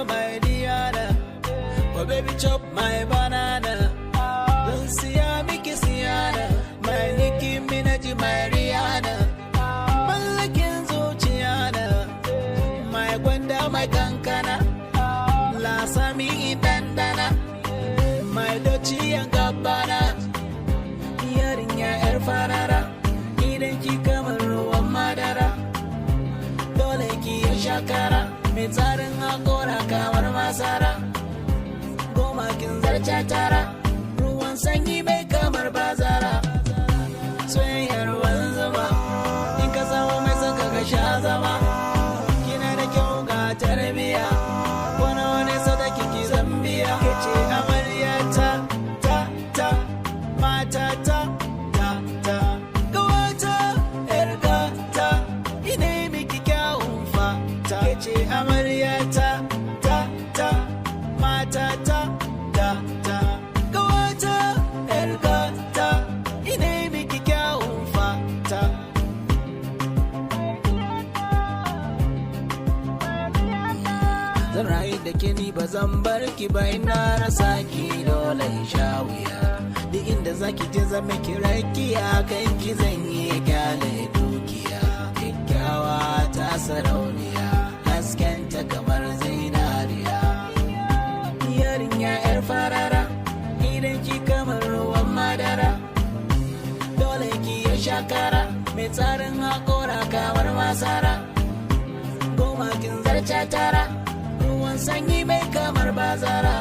My Diana, oh baby chop my banana. Don't see Miki Siana, my Nicki Minaj, my Rihanna. Malakin Zuchiana, my Gwenda, my Kankana. La Sami Dandana, my Dochi and Gabbana. Yarinya El Farara, Idan ki kamar ruwan madara. Dole ki ya shakara, mai tsarin hakora kamar masara. Goma kin zarce tara, ruwan sanyi mai kamar bazara. Soyayyar ruwan zuma, in ka samu mai saka ka sha zama. Kina da kyau ga tarbiya, wani sadaki ki zambiya. Ke ce amarya ta, mata ta, gawata, yar gata, ina miki kyawun fata. Ke ce amarya ta, mata ta, gawata, yar gata, ina miki kyawun fata. Zan rayu da ke ni ba zan bar ki ba, ina rasa ki dole in sha wuya. Duk inda zaki je zan miki rakiya, kan ki zan yi kyale dukiya. Kyakkyawa ta sarauniya, haskenta kamar zinariya. Yarinya yar farara, idan ki kamar ruwan madara. Dole ki ya shakara, mai tsarin hakora kamar masara. Goma kin zarce tara, ruwan sanyi mai kamar bazara.